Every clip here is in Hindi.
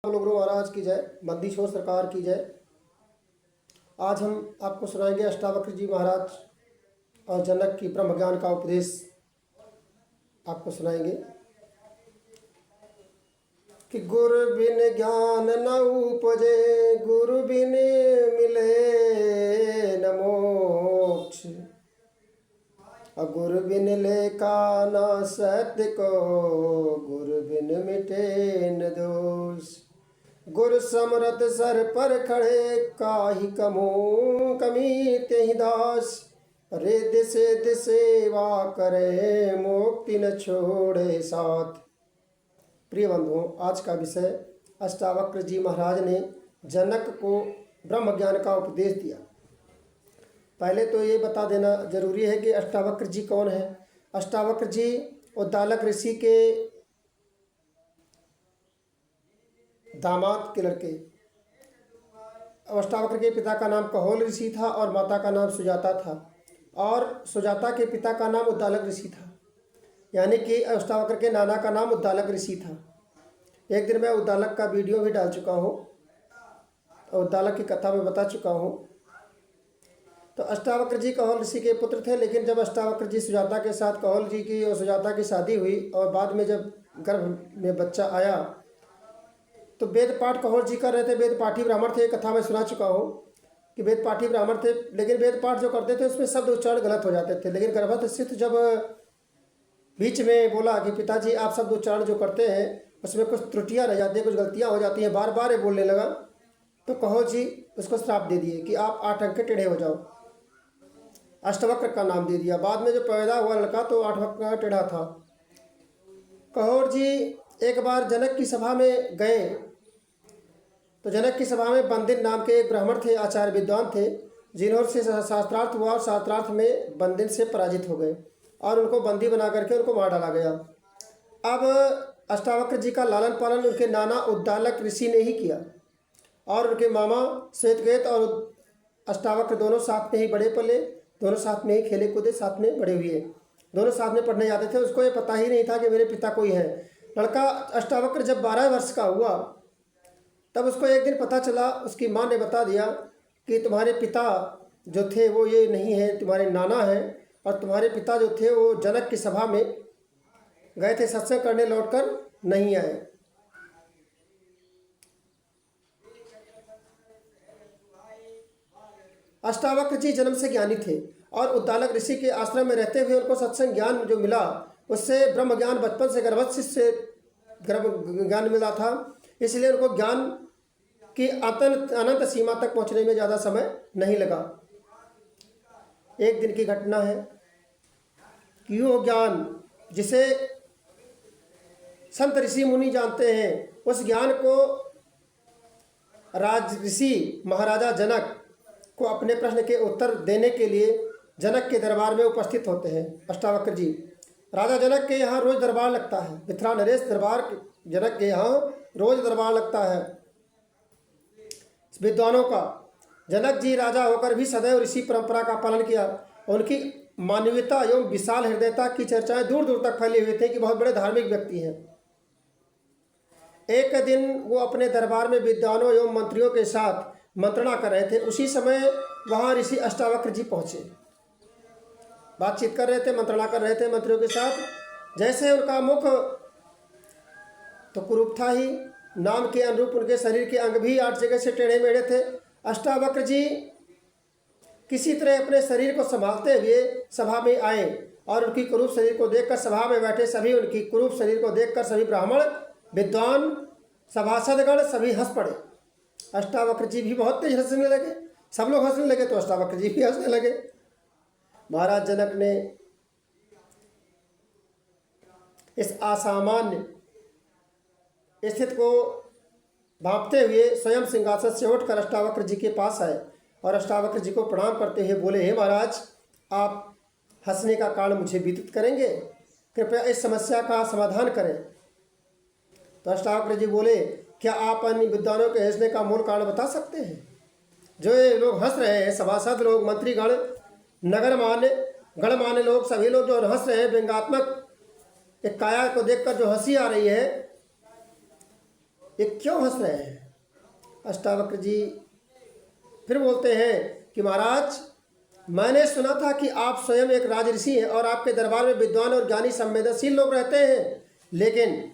लोग गुरु महाराज की जय, बंदीछोड़ सरकार की जय। आज हम आपको सुनाएंगे अष्टावक्र जी महाराज और जनक की ब्रह्म ज्ञान का उपदेश आपको सुनाएंगे कि गुरु बिन ज्ञान न उपजे, गुरु बिन मिले न मोक्ष, गुरु बिन लेखा न सत्य को, गुरु बिन मिटे न दोष। गुरु समरथ सर पर खड़े, काहि कमो कमी तेहि दास। रे दिसे दिसेवा करे, मुक्ति न छोड़े साथ। प्रिय बंधुओं, आज का विषय अष्टावक्र जी महाराज ने जनक को ब्रह्म ज्ञान का उपदेश दिया। पहले तो ये बता देना जरूरी है कि अष्टावक्र जी कौन है। अष्टावक्र जी उद्दालक ऋषि के दामाद के लड़के। अष्टावक्र के पिता का नाम कहोल ऋषि था और माता का नाम सुजाता था, और सुजाता के पिता का नाम उद्दालक ऋषि था, यानी कि अष्टावक्र के नाना का नाम उद्दालक ऋषि था। एक दिन मैं उद्दालक का वीडियो भी डाल चुका हूँ और उद्दालक की कथा में बता चुका हूँ। तो अष्टावक्र जी कहोल ऋषि के पुत्र थे, लेकिन जब अष्टावक्र जी सुजाता के साथ कहोल जी की और सुजाता की शादी हुई और बाद में जब गर्भ में बच्चा आया तो वेद पाठ कहोल जी कर रहे थे। वेद पाठी ब्राह्मण थे, कथा में सुना चुका हूँ कि वेद पाठी ब्राह्मण थे, लेकिन वेद पाठ जो करते थे उसमें शब्द उच्चारण गलत हो जाते थे। लेकिन गर्भस्थ जब बीच में बोला कि पिताजी आप शब्द उच्चारण जो करते हैं उसमें कुछ त्रुटियाँ रह जाती हैं, कुछ गलतियाँ हो जाती हैं, बार बार ये बोलने लगा, तो कहोल जी उसको श्राप दे दिए कि आप 8 अंक के टेढ़े हो जाओ। अष्टवक्र का नाम दे दिया। बाद में जो पैदा हुआ लड़का तो 8 अंक का टेढ़ा था। कहोल जी एक बार जनक की सभा में गए तो जनक की सभा में बंदिन नाम के एक ब्राह्मण थे, आचार्य विद्वान थे, जिन्होंने से शास्त्रार्थ हुआ और शास्त्रार्थ में बंदिन से पराजित हो गए और उनको बंदी बना करके उनको मार डाला गया। अब अष्टावक्र जी का लालन पालन उनके नाना उद्दालक ऋषि ने ही किया और उनके मामा श्वेतकेत और अष्टावक्र दोनों साथ में ही बड़े पले, दोनों साथ में ही खेले कूदे, साथ में बड़े हुए, दोनों साथ में पढ़ने जाते थे। उसको ये पता ही नहीं था कि मेरे पिता कोई है। लड़का अष्टावक्र जब 12 वर्ष का हुआ तब उसको एक दिन पता चला, उसकी माँ ने बता दिया कि तुम्हारे पिता जो थे वो ये नहीं है, तुम्हारे नाना हैं, और तुम्हारे पिता जो थे वो जनक की सभा में गए थे सत्संग करने, लौटकर नहीं आए। अष्टावक्र जी जन्म से ज्ञानी थे और उद्दालक ऋषि के आश्रम में रहते हुए उनको सत्संग ज्ञान जो मिला उससे ब्रह्म ज्ञान बचपन से गर्भस्थ से ब्रह्म ज्ञान मिला था, इसलिए उनको ज्ञान की अनंत सीमा तक पहुंचने में ज़्यादा समय नहीं लगा। एक दिन की घटना है कि वो ज्ञान जिसे संत ऋषि मुनि जानते हैं, उस ज्ञान को राज ऋषि महाराजा जनक को अपने प्रश्न के उत्तर देने के लिए जनक के दरबार में उपस्थित होते हैं। अष्टावक्र जी राजा जनक के यहाँ रोज दरबार लगता है। मिथिला नरेश दरबार जनक के यहाँ रोज दरबार लगता है विद्वानों का। जनक जी राजा होकर भी सदैव ऋषि परंपरा का पालन किया। उनकी मानवीयता एवं विशाल हृदयता की चर्चाएं दूर दूर तक फैली हुई थी कि बहुत बड़े धार्मिक व्यक्ति हैं। एक दिन वो अपने दरबार में विद्वानों एवं मंत्रियों के साथ मंत्रणा कर रहे थे। उसी समय वहाँ ऋषि अष्टावक्र जी पहुँचे, बातचीत कर रहे थे, मंत्रणा कर रहे थे मंत्रियों के साथ। जैसे उनका मुख तो कुरूप था ही, नाम के अनुरूप उनके शरीर के अंग भी 8 जगह से टेढ़े मेढ़े थे। अष्टावक्र जी किसी तरह अपने शरीर को संभालते हुए सभा में आए और उनकी कुरूप शरीर को देखकर सभा में बैठे सभी, उनकी कुरूप शरीर को देखकर सभी ब्राह्मण, विद्वान, सभासदगण सभी हंस पड़े। अष्टावक्र जी भी बहुत तेज हंसने लगे। सब लोग हंसने लगे तो अष्टावक्र जी भी हंसने लगे। महाराज जनक ने इस असामान्य स्थिति को भांपते हुए स्वयं सिंहासन से उठकर अष्टावक्र जी के पास आए और अष्टावक्र जी को प्रणाम करते हुए बोले, हे महाराज, आप हंसने का कारण मुझे विदित करेंगे, कृपया इस समस्या का समाधान करें। तो अष्टावक्र जी बोले, क्या आप अन्य विद्वानों के हंसने का मूल कारण बता सकते हैं? जो ये लोग हंस रहे हैं, सभासद लोग, मंत्रीगण, नगरमान्य, गणमान्य लोग, सभी लोग जो हंस रहे हैं, व्यंग्यात्मक एक काया को देखकर जो हंसी आ रही है, ये क्यों हंस रहे हैं? अष्टावक्र जी फिर बोलते हैं कि महाराज, मैंने सुना था कि आप स्वयं एक राजऋषि हैं और आपके दरबार में विद्वान और ज्ञानी संवेदनशील लोग रहते हैं, लेकिन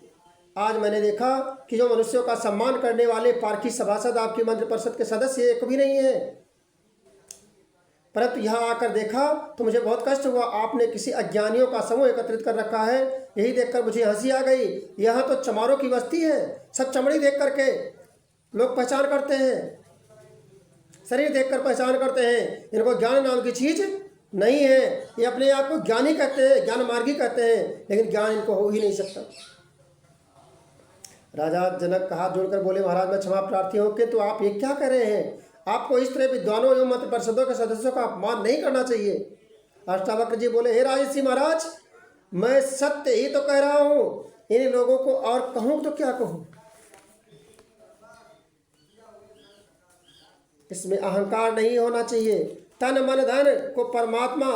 आज मैंने देखा कि जो मनुष्यों का सम्मान करने वाले पारखी सभासद आपकी मंत्र परिषद के सदस्य एक भी नहीं है। परंतु यहाँ आकर देखा तो मुझे बहुत कष्ट हुआ। आपने किसी अज्ञानियों का समूह एकत्रित कर रखा है। यही देखकर मुझे हंसी आ गई। यहाँ तो चमारों की बस्ती है। सब चमड़ी देख करके लोग पहचान करते हैं, शरीर देखकर पहचान करते हैं। इनको ज्ञान नाम की चीज़ नहीं है। ये अपने आप को ज्ञानी कहते हैं, ज्ञान मार्गी कहते हैं, लेकिन ज्ञान इनको हो ही नहीं सकता। राजा जनक हाथ जोड़कर बोले, महाराज मैं क्षमा प्रार्थी हूँ, किंतु आप ये क्या कह रहे हैं? आपको इस तरह विद्वानों एवं मंत्र परिषदों के सदस्यों का अपमान नहीं करना चाहिए। अष्टावक्र जी बोले, हे राजर्षि महाराज, मैं सत्य ही तो कह रहा हूँ। इन लोगों को और कहूँ तो क्या कहूँ? इसमें अहंकार नहीं होना चाहिए। तन मन धन को परमात्मा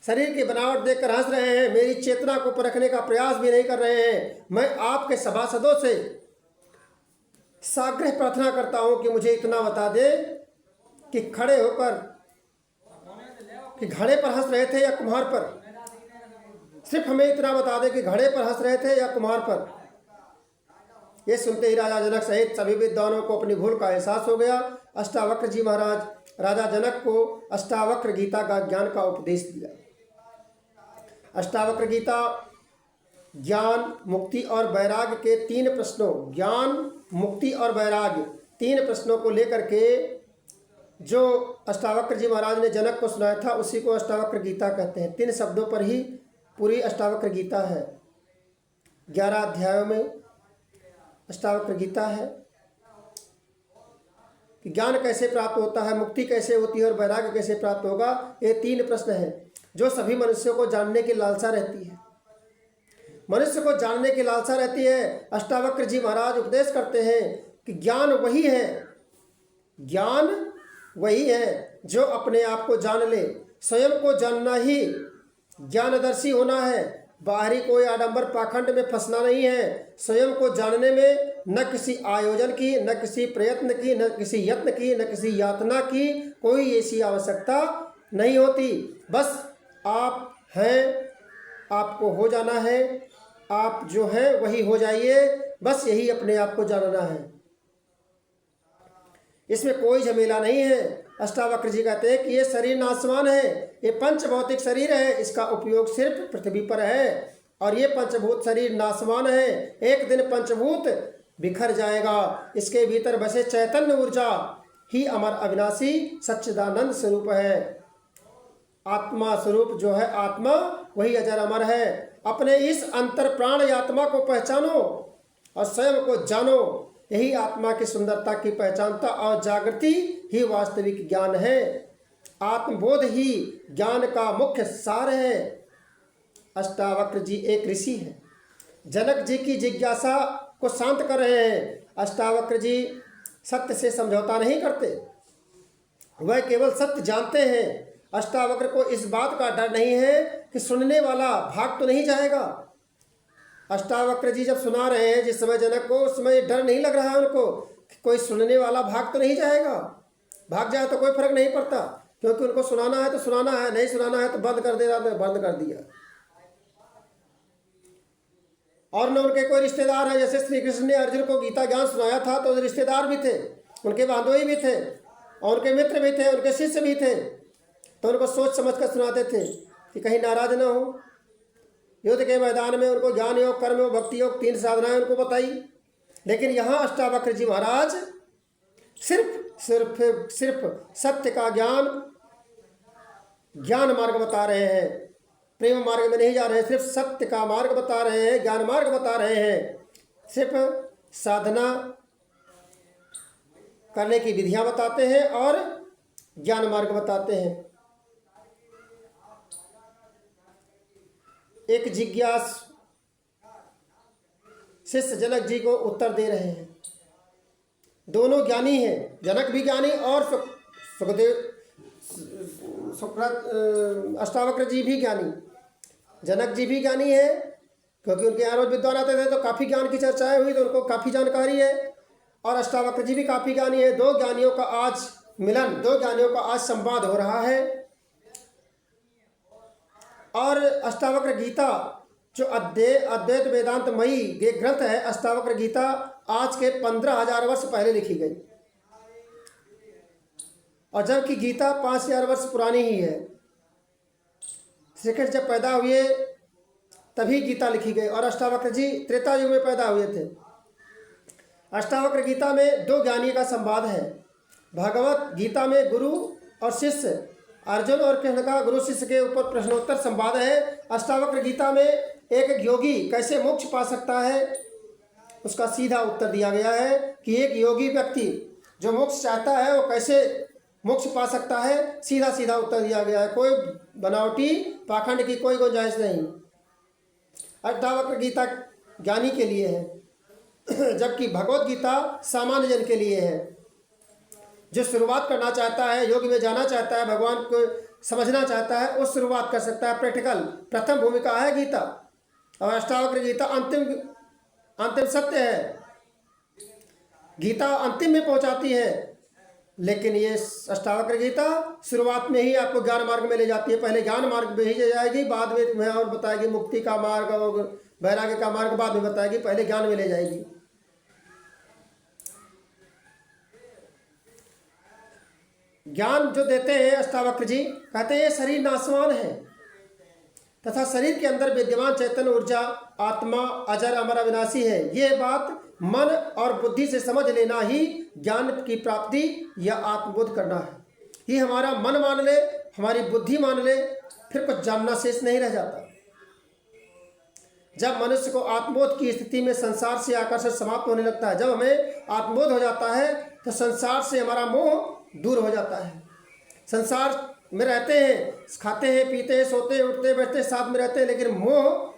शरीर की बनावट देखकर हंस रहे हैं। मेरी चेतना को परखने का प्रयास भी नहीं कर रहे हैं। मैं आपके सभासदों से साग्रह प्रार्थना करता हूं कि मुझे इतना बता दे कि खड़े होकर कि घड़े पर हंस रहे थे या कुम्हार पर। सिर्फ हमें इतना बता दे कि घड़े पर हंस रहे थे या कुम्हार पर। ये सुनते ही राजा जनक सहित सभी विद्वानों को अपनी भूल का एहसास हो गया। अष्टावक्र जी महाराज राजा जनक को अष्टावक्र गीता का ज्ञान का उपदेश दिया। अष्टावक्र गीता ज्ञान, मुक्ति और वैराग्य के 3 प्रश्नों, ज्ञान, मुक्ति और वैराग्य 3 प्रश्नों को लेकर के जो अष्टावक्र जी महाराज ने जनक को सुनाया था, उसी को अष्टावक्र गीता कहते हैं। 3 शब्दों पर ही पूरी अष्टावक्र गीता है। 11 अध्यायों में अष्टावक्र गीता है कि ज्ञान कैसे प्राप्त होता है, मुक्ति कैसे होती है और वैराग्य कैसे प्राप्त होगा। ये 3 प्रश्न हैं जो सभी मनुष्यों को जानने की लालसा रहती है। मनुष्य को जानने की लालसा रहती है। अष्टावक्र जी महाराज उपदेश करते हैं कि ज्ञान वही है, ज्ञान वही है जो अपने आप को जान ले। स्वयं को जानना ही ज्ञानदर्शी होना है। बाहरी कोई आडंबर पाखंड में फंसना नहीं है। स्वयं को जानने में न किसी आयोजन की, न किसी प्रयत्न की, न किसी यत्न की, न किसी यातना की कोई ऐसी आवश्यकता नहीं होती। बस आप हैं, आपको हो जाना है। आप जो हैं वही हो जाइए। बस यही अपने आप को जानना है। इसमें कोई झमेला नहीं है। अष्टावक्र जी कहते हैं कि ये शरीर नाशवान है। ये पंच भौतिक शरीर है। इसका उपयोग सिर्फ पृथ्वी पर है और ये पंचभूत शरीर नाशवान है। एक दिन पंचभूत बिखर जाएगा। इसके भीतर बसे चैतन्य ऊर्जा ही अमर अविनाशी सच्चिदानंद स्वरूप है। आत्मा स्वरूप जो है, आत्मा वही अजर अमर है। अपने इस अंतर प्राण आत्मा को पहचानो और स्वयं को जानो। यही आत्मा की सुंदरता की पहचानता और जागृति ही वास्तविक ज्ञान है। आत्मबोध ही ज्ञान का मुख्य सार है। अष्टावक्र जी एक ऋषि हैं। जनक जी की जिज्ञासा को शांत कर रहे हैं। अष्टावक्र जी सत्य से समझौता नहीं करते, वह केवल सत्य जानते हैं। अष्टावक्र को इस बात का डर नहीं है कि सुनने वाला भाग तो नहीं जाएगा। अष्टावक्र जी जब सुना रहे हैं जिस समय जनक को, उस समय डर नहीं लग रहा है उनको कि कोई सुनने वाला भाग तो नहीं जाएगा। भाग जाए तो कोई फर्क नहीं पड़ता, क्योंकि उनको सुनाना है तो सुनाना है, नहीं सुनाना है तो बंद कर देना, तो बंद कर दिया। और न उनके कोई रिश्तेदार हैं। जैसे श्री कृष्ण ने अर्जुन को गीता ज्ञान सुनाया था तो रिश्तेदार भी थे, उनके बांधोई भी थे, और उनके मित्र भी थे, उनके शिष्य भी थे। तो उनको सोच समझ कर सुनाते थे कि कहीं नाराज न हो। युद्ध के मैदान में उनको ज्ञान योग, कर्म योग, भक्ति योग 3 साधनाएं उनको बताई। लेकिन यहाँ अष्टावक्र जी महाराज सिर्फ सत्य का ज्ञान मार्ग बता रहे हैं। प्रेम मार्ग में नहीं जा रहे हैं, सिर्फ सत्य का मार्ग बता रहे हैं, ज्ञान मार्ग बता रहे हैं। सिर्फ साधना करने की विधियां बताते हैं और ज्ञान मार्ग बताते हैं। एक जिज्ञास शिष्य जनक जी को उत्तर दे रहे हैं। दोनों ज्ञानी हैं, जनक भी ज्ञानी और अष्टावक्र जी भी ज्ञानी। जनक जी भी ज्ञानी है क्योंकि उनके यहाँ रोज विद्वान आते थे तो काफ़ी ज्ञान की चर्चाएं हुई, तो उनको काफ़ी जानकारी है। और अष्टावक्र जी भी काफ़ी ज्ञानी है। दो ज्ञानियों का आज मिलन, दो ज्ञानियों का आज संवाद हो रहा है। और अष्टावक्र गीता जो अद्वैत वेदांत मयी ये ग्रंथ है, अष्टावक्र गीता आज के 15,000 वर्ष पहले लिखी गई, और जबकि गीता 5,000 वर्ष पुरानी ही है। श्री कृष्ण जब पैदा हुए तभी गीता लिखी गई, और अष्टावक्र जी त्रेता युग में पैदा हुए थे। अष्टावक्र गीता में दो ज्ञानी का संवाद है। भगवत गीता में गुरु और शिष्य, अर्जुन और कृष्ण का गुरु शिष्य के ऊपर प्रश्नोत्तर संवाद है। अष्टावक्र गीता में एक योगी कैसे मोक्ष पा सकता है, उसका सीधा उत्तर दिया गया है कि एक योगी व्यक्ति जो मोक्ष चाहता है वो कैसे मोक्ष पा सकता है। सीधा सीधा उत्तर दिया गया है, कोई बनावटी पाखंड की कोई गुंजाइश नहीं। अष्टावक्र गीता ज्ञानी के लिए है, जबकि भगवत गीता सामान्य जन के लिए है। जो शुरुआत करना चाहता है, योग में जाना चाहता है, भगवान को समझना चाहता है, वो शुरुआत कर सकता है। प्रैक्टिकल प्रथम भूमिका है गीता, और अष्टावक्र गीता अंतिम सत्य है। गीता अंतिम में पहुंचाती है, लेकिन ये अष्टावक्र गीता शुरुआत में ही आपको ज्ञान मार्ग में ले जाती है। पहले ज्ञान मार्ग में ही जाएगी, बाद में तुम्हें और बताएगी मुक्ति का मार्ग और वैराग्य का मार्ग बाद में बताएगी, पहले ज्ञान में ले जाएगी। ज्ञान जो देते हैं अष्टावक्र जी, कहते हैं ये शरीर नाशवान है तथा शरीर के अंदर विद्यमान चैतन्य ऊर्जा आत्मा अजर अमर अविनाशी है। ये बात मन और बुद्धि से समझ लेना ही ज्ञान की प्राप्ति या आत्मबोध करना है। ये हमारा मन मान ले, हमारी बुद्धि मान ले, फिर कुछ जानना शेष नहीं रह जाता। जब मनुष्य को आत्मबोध की स्थिति में संसार से आकर्षण समाप्त होने लगता है, जब हमें आत्मबोध हो जाता है तो संसार से हमारा मोह दूर हो जाता है। संसार में रहते हैं, खाते हैं, पीते हैं, सोते हैं, उठते हैं, बैठते हैं, साथ में रहते हैं, लेकिन मोह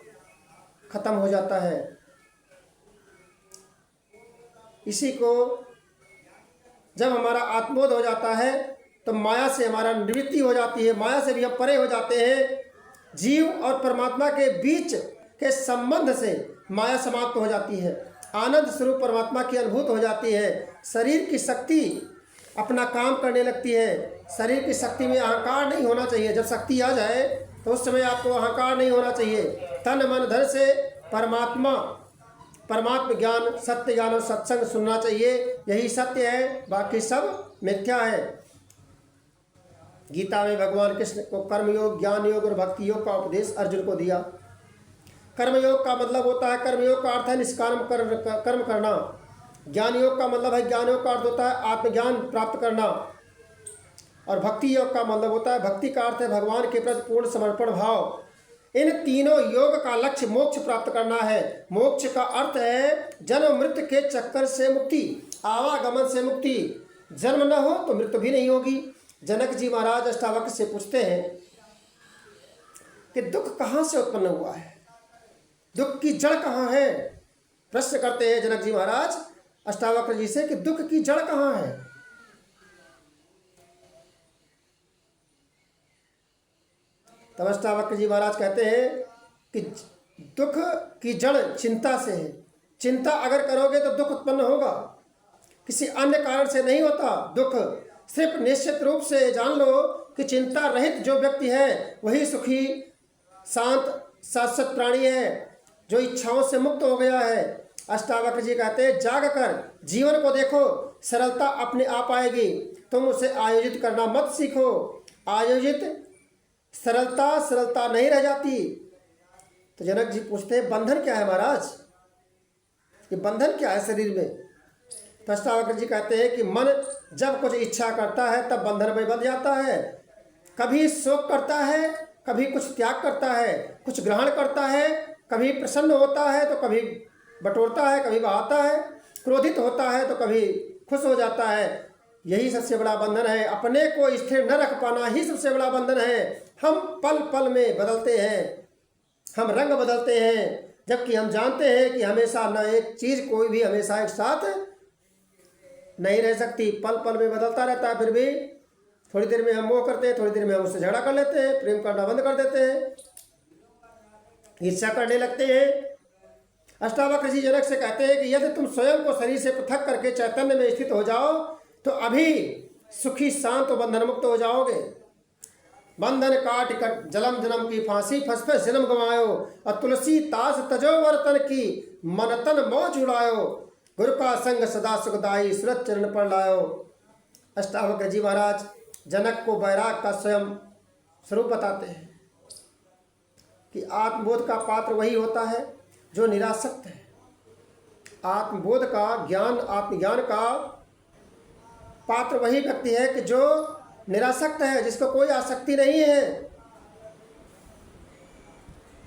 खत्म हो जाता है। इसी को जब हमारा आत्मबोध हो जाता है तो माया से हमारा निवृत्ति हो जाती है, माया से भी हम परे हो जाते हैं। जीव और परमात्मा के बीच के संबंध से माया समाप्त हो जाती है, आनंद स्वरूप परमात्मा की अनुभूत हो जाती है। शरीर की शक्ति अपना काम करने लगती है। शरीर की शक्ति में अहंकार नहीं होना चाहिए। जब शक्ति आ जाए तो उस समय आपको अहंकार नहीं होना चाहिए। तन मन धन से परमात्म ज्ञान, सत्य ज्ञान और सत्संग सुनना चाहिए। यही सत्य है, बाकी सब मिथ्या है। गीता में भगवान कृष्ण को कर्मयोग, ज्ञान योग और भक्ति योग का उपदेश अर्जुन को दिया। कर्मयोग का मतलब होता है, कर्मयोग का अर्थ है निष्काम कर्म करना। ज्ञान योग का मतलब है, ज्ञान योग का अर्थ होता है आत्मज्ञान प्राप्त करना। और भक्ति योग का मतलब होता है, भक्ति का अर्थ है भगवान के प्रति पूर्ण समर्पण भाव। इन तीनों योग का लक्ष्य मोक्ष प्राप्त करना है। मोक्ष का अर्थ है जन्म मृत्यु के चक्कर से मुक्ति, आवागमन से मुक्ति। जन्म न हो तो मृत्यु भी नहीं होगी। जनक जी महाराज अष्टावक्र से पूछते हैं कि दुख कहाँ से उत्पन्न हुआ है, दुख की जड़ कहाँ है। प्रश्न करते हैं जनक जी महाराज अष्टावक्र जी से कि दुख की जड़ कहाँ है। तब अष्टावक्र जी महाराज कहते हैं कि दुख की जड़ चिंता से है। चिंता अगर करोगे तो दुख उत्पन्न होगा, किसी अन्य कारण से नहीं होता दुख। सिर्फ निश्चित रूप से जान लो कि चिंता रहित जो व्यक्ति है वही सुखी शांत शाश्वत प्राणी है, जो इच्छाओं से मुक्त हो गया है। अष्टावक्र जी कहते हैं जाग कर जीवन को देखो, सरलता अपने आप आएगी। तुम उसे आयोजित करना मत सीखो। आयोजित सरलता नहीं रह जाती। तो जनक जी पूछते हैं बंधन क्या है महाराज, ये बंधन क्या है शरीर में। तो अष्टावक्र जी कहते हैं कि मन जब कुछ इच्छा करता है तब बंधन में बंध जाता है। कभी शोक करता है, कभी कुछ त्याग करता है, कुछ ग्रहण करता है, कभी प्रसन्न होता है तो कभी बटोरता है, कभी बहाता है, क्रोधित होता है तो कभी खुश हो जाता है। यही सबसे बड़ा बंधन है। अपने को स्थिर न रख पाना ही सबसे बड़ा बंधन है। हम पल पल में बदलते हैं, हम रंग बदलते हैं, जबकि हम जानते हैं कि हमेशा न एक चीज़ कोई भी हमेशा एक साथ नहीं रह सकती, पल पल में बदलता रहता है। फिर भी थोड़ी देर में हम मोह करते हैं, थोड़ी देर में हम उससे झगड़ा कर लेते हैं, प्रेम करना बंद कर देते हैं, ईर्ष्या करने लगते हैं, अष्टावक्र जी जनक से कहते हैं कि यदि तुम स्वयं को शरीर से पृथक करके चैतन्य में स्थित हो जाओ तो अभी सुखी शांत और बंधन मुक्त हो जाओगे। बंधन काट कर जलम जन्म की फांसी, फंस फंस जन्म गवायो, और तुलसी तास तजो वर्तन की, मन तन मौज उड़ायो, गुरु का संग सदा सुखदाई, सूरत चरण पर लायो। अष्टावक्र जी महाराज जनक को वैराग का स्वयं स्वरूप बताते हैं कि आत्मबोध का पात्र वही होता है जो निरासक्त है। आत्मबोध का ज्ञान, आत्मज्ञान का पात्र वही व्यक्ति है कि जो निरासक्त है, जिसको कोई आसक्ति नहीं है।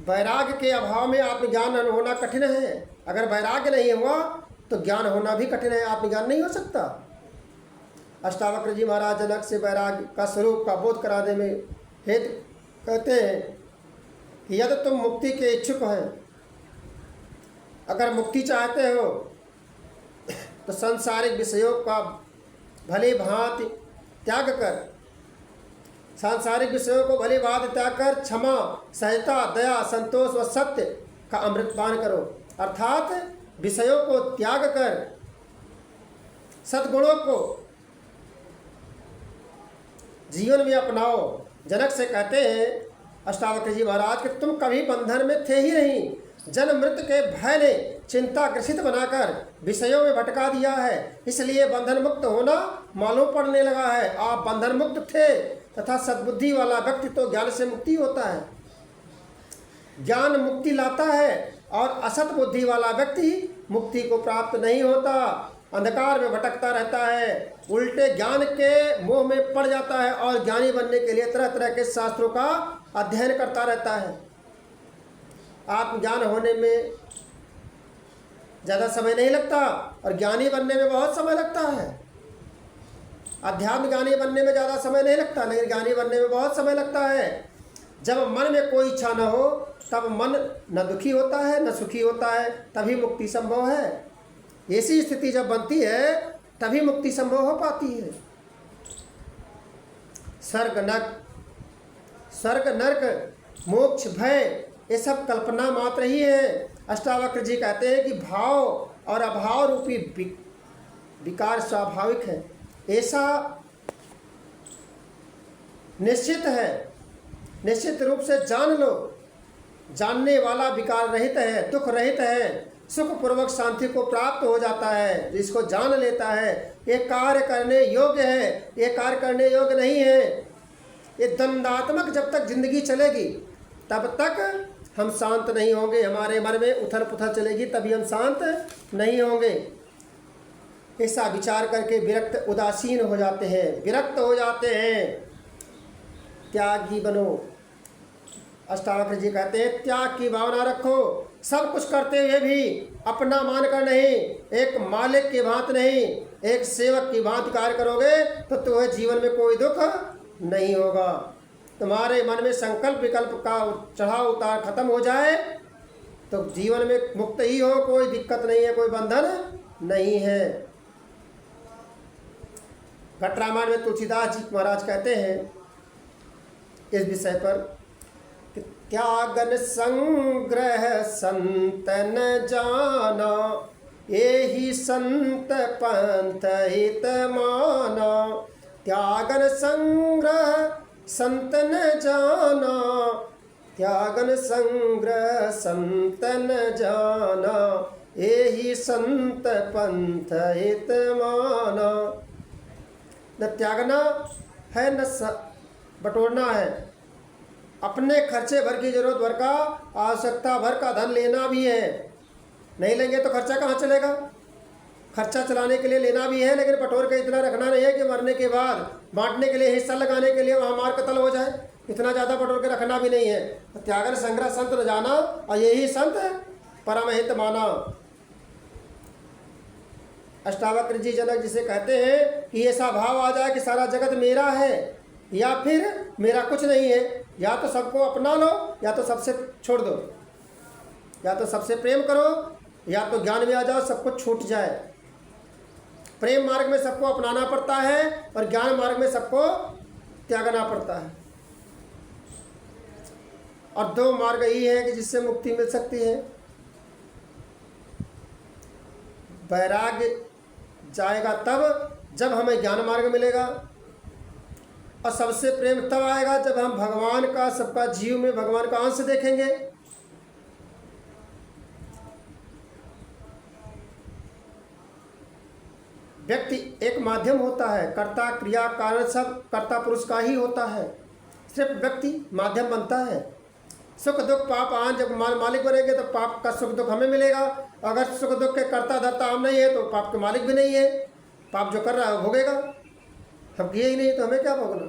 वैराग्य के अभाव में आत्मज्ञान होना कठिन है। अगर वैराग्य नहीं हुआ तो ज्ञान होना भी कठिन है, आत्मज्ञान नहीं हो सकता। अष्टावक्र जी महाराज जनक से वैराग्य का स्वरूप का बोध कराने में हेतु कहते हैं कि यदि तुम मुक्ति के इच्छुक हैं, अगर मुक्ति चाहते हो तो सांसारिक विषयों का भली भांति त्याग कर, सांसारिक विषयों को भली भांति त्याग कर क्षमा, सहजता, दया, संतोष व सत्य का अमृतपान करो। अर्थात विषयों को त्याग कर सद्गुणों को जीवन में अपनाओ। जनक से कहते हैं अष्टावक्र जी महाराज कि तुम कभी बंधन में थे ही नहीं। जन्म मृत्यु के भय ने चिंता ग्रसित बनाकर विषयों में भटका दिया है, इसलिए बंधन मुक्त होना मालूम पड़ने लगा है। आप बंधन मुक्त थे तथा सद्बुद्धि वाला व्यक्ति तो ज्ञान से मुक्ति होता है, ज्ञान मुक्ति लाता है, और असत बुद्धि वाला व्यक्ति मुक्ति को प्राप्त नहीं होता, अंधकार में भटकता रहता है, उल्टे ज्ञान के मोह में पड़ जाता है और ज्ञानी बनने के लिए तरह तरह के शास्त्रों का अध्ययन करता रहता है। आत्मज्ञान होने में ज़्यादा समय नहीं लगता और ज्ञानी बनने में बहुत समय लगता है। अध्यात्म ज्ञानी बनने में ज़्यादा समय नहीं लगता, लेकिन ज्ञानी बनने में बहुत समय लगता है। जब मन में कोई इच्छा न हो तब मन न दुखी होता है न सुखी होता है, तभी मुक्ति संभव है। ऐसी स्थिति जब बनती है तभी मुक्ति संभव हो पाती है। स्वर्ग नरक मोक्ष भय ये सब कल्पना मात्र ही है। अष्टावक्र जी कहते हैं कि भाव और अभाव रूपी विकार स्वाभाविक है, ऐसा निश्चित है, निश्चित रूप से जान लो। जानने वाला विकार रहित है, दुख रहित है, सुख पूर्वक शांति को प्राप्त हो जाता है। जिसको जान लेता है ये कार्य करने योग्य है, ये कार्य करने योग्य नहीं है। ये द्वंद्वात्मक जब तक जिंदगी चलेगी तब तक हम शांत नहीं होंगे। हमारे मन में उथल पुथल चलेगी तभी हम शांत नहीं होंगे। ऐसा विचार करके विरक्त उदासीन हो जाते हैं, विरक्त हो जाते हैं। त्यागी बनो। अष्टावक्र जी कहते हैं त्याग की भावना रखो। सब कुछ करते हुए भी अपना मानकर नहीं, एक मालिक की भांति नहीं, एक सेवक की भांति कार्य करोगे तो तुम्हें जीवन में कोई दुख नहीं होगा। तुम्हारे मन में संकल्प विकल्प का चढ़ाव उतार खत्म हो जाए तो जीवन में मुक्त ही हो, कोई दिक्कत नहीं है, कोई बंधन नहीं है। भट्ट रामायण में तुलसीदास जी महाराज कहते हैं इस विषय पर कि त्यागन संग्रह संतन जाना, यही संत पंथ हित माना। त्यागन संग्रह संतन जाना, त्यागन संग्रह संतन जाना, यही संत पंथ हित माना। न त्यागना है न बटोरना है। अपने खर्चे भर की जरूरत भर का, आवश्यकता भर का धन लेना भी है। नहीं लेंगे तो खर्चा कहाँ चलेगा। खर्चा चलाने के लिए लेना भी है, लेकिन बटोर के इतना रखना नहीं है कि मरने के बाद बांटने के लिए, हिस्सा लगाने के लिए वहाँ मार कतल हो जाए। इतना ज़्यादा बटोर के रखना भी नहीं है। तो त्यागन संग्रह संत न जाना, और यही संत परम हित माना। अष्टावक्र जी जनक जिसे कहते हैं कि ऐसा भाव आ जाए कि सारा जगत मेरा है या फिर मेरा कुछ नहीं है। या तो सबको अपना लो या तो सबसे छोड़ दो, या तो सबसे प्रेम करो या तो ज्ञान में आ जाओ, सब कुछ छूट जाए। प्रेम मार्ग में सबको अपनाना पड़ता है और ज्ञान मार्ग में सबको त्यागना पड़ता है। और दो मार्ग यही है कि जिससे मुक्ति मिल सकती है। वैराग्य जाएगा तब जब हमें ज्ञान मार्ग मिलेगा, और सबसे प्रेम तब आएगा जब हम भगवान का, सबका जीव में भगवान का अंश देखेंगे। व्यक्ति एक माध्यम होता है, कर्ता क्रिया कारण सब कर्ता पुरुष का ही होता है, सिर्फ व्यक्ति माध्यम बनता है। सुख दुख पाप आन जब मालिक बनेंगे तो पाप का सुख दुख हमें मिलेगा, अगर सुख दुख के कर्ता धर्ता हम नहीं है तो पाप के मालिक भी नहीं है, पाप जो कर रहा है वो भोगेगा, हम किए ही नहीं तो हमें क्या भोगना।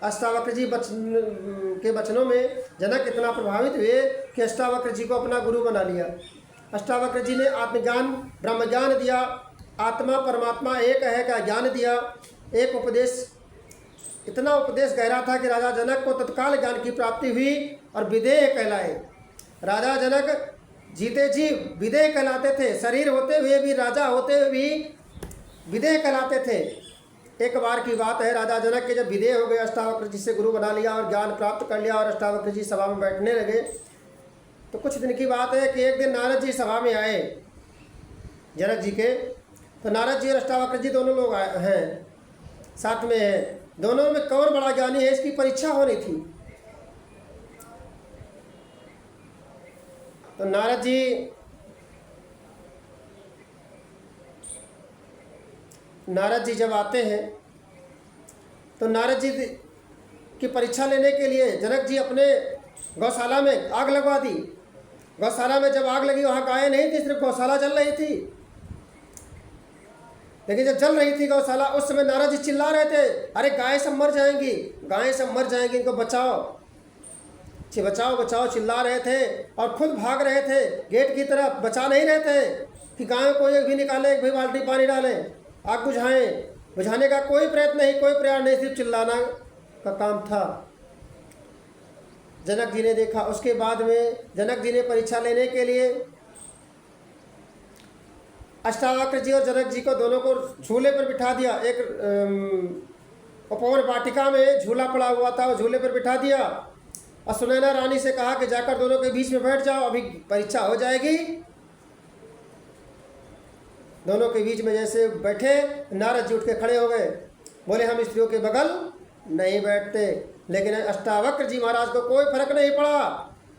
अष्टावक्र जी के वचनों में जनक इतना प्रभावित हुए कि अष्टावक्र जी को अपना गुरु बना लिया। अष्टावक्र जी ने आत्मज्ञान ब्रह्म ज्ञान दिया, आत्मा परमात्मा एक है का ज्ञान दिया। एक उपदेश, इतना उपदेश गहरा था कि राजा जनक को तत्काल ज्ञान की प्राप्ति हुई और विदेह कहलाए। राजा जनक जीते जी विदेह कहलाते थे, शरीर होते हुए भी, राजा होते हुए भी विदेह कहलाते थे। एक बार की बात है, राजा जनक के जब विदेह हो गए, अष्टावक्र जी से गुरु बना लिया और ज्ञान प्राप्त कर लिया और अष्टावक्र जी सभा में बैठने लगे, तो कुछ दिन की बात है कि एक दिन नारद जी सभा में आए जनक जी के। तो नारद जी और अष्टावक्र जी दोनों लोग आए हैं, साथ में हैं, दोनों में कौन बड़ा ज्ञानी है इसकी परीक्षा होनी थी। तो नारद जी जब आते हैं तो नारद जी की परीक्षा लेने के लिए जनक जी अपने गौशाला में आग लगवा दी। गौशाला में जब आग लगी वहाँ गायें नहीं थी, सिर्फ गौशाला जल रही थी। लेकिन जब जल रही थी गौशाला, उस समय नारद जी चिल्ला रहे थे, अरे गाय सब मर जाएंगी, गायें सब मर जाएंगी, इनको बचाओ, बचाओ बचाओ चिल्ला रहे थे और खुद भाग रहे थे गेट की तरफ। बचा नहीं रहे थे कि गायों को एक भी निकालें, एक भी बाल्टी पानी डालें, आग बुझाएं। बुझाने का कोई प्रयत्न नहीं, कोई प्रयास नहीं, सिर्फ चिल्लाना का काम था। जनक जी ने देखा। उसके बाद में जनक जी ने परीक्षा लेने के लिए अष्टावक्र जी और जनक जी को दोनों को झूले पर बिठा दिया। एक उपवन वाटिका में झूला पड़ा हुआ था, वो झूले पर बिठा दिया और सुनैना रानी से कहा कि जाकर दोनों के बीच में बैठ जाओ, अभी परीक्षा हो जाएगी। दोनों के बीच में जैसे बैठे, नारद जी उठ के खड़े हो गए, बोले हम स्त्रियों के बगल नहीं बैठते। लेकिन अष्टावक्र जी महाराज को कोई फर्क नहीं पड़ा,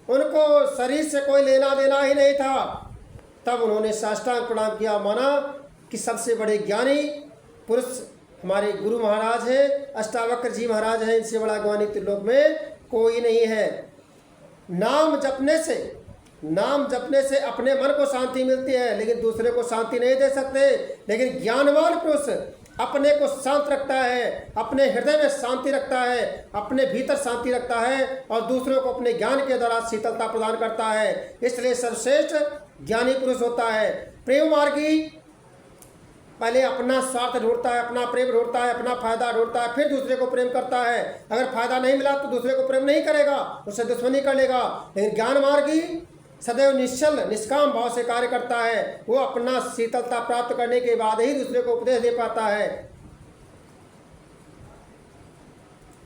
उनको शरीर से कोई लेना देना ही नहीं था। तब उन्होंने साष्टांग प्रणाम किया, माना कि सबसे बड़े ज्ञानी पुरुष हमारे गुरु महाराज हैं, अष्टावक्र जी महाराज हैं, इनसे बड़ा ज्ञानी त्रिलोक में कोई नहीं है। नाम जपने से अपने मन को शांति मिलती है, लेकिन दूसरे को शांति नहीं दे सकते। लेकिन ज्ञानवान पुरुष अपने को शांत रखता है, अपने हृदय में शांति रखता है, अपने भीतर शांति रखता है और दूसरों को अपने ज्ञान के द्वारा शीतलता प्रदान करता है। इसलिए सर्वश्रेष्ठ ज्ञानी पुरुष होता है। प्रेम मार्गी पहले अपना स्वार्थ ढूंढता है, अपना प्रेम ढूंढता है, अपना फायदा ढूंढता है, फिर दूसरे को प्रेम करता है। अगर फायदा नहीं मिला तो दूसरे को प्रेम नहीं करेगा, उससे दुश्मनी कर लेगा। लेकिन ज्ञान मार्गी सदैव निश्चल निष्काम भाव से कार्य करता है। वो अपना शीतलता प्राप्त करने के बाद ही दूसरे को उपदेश दे पाता है।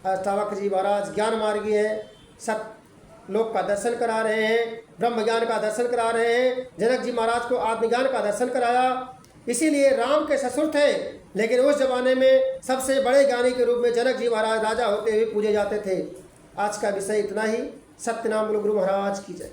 अष्टावक्र जी महाराज ज्ञान मार्गी है, सत्य लोक का दर्शन करा रहे हैं, ब्रह्म ज्ञान का दर्शन करा रहे हैं। जनक जी महाराज को आत्मज्ञान का दर्शन कराया। इसीलिए राम के ससुर थे, लेकिन उस जमाने में सबसे बड़े ज्ञानी के रूप में जनक जी महाराज राजा होते हुए पूजे जाते थे। आज का विषय इतना ही। सत्यनाम गुरु महाराज की जय।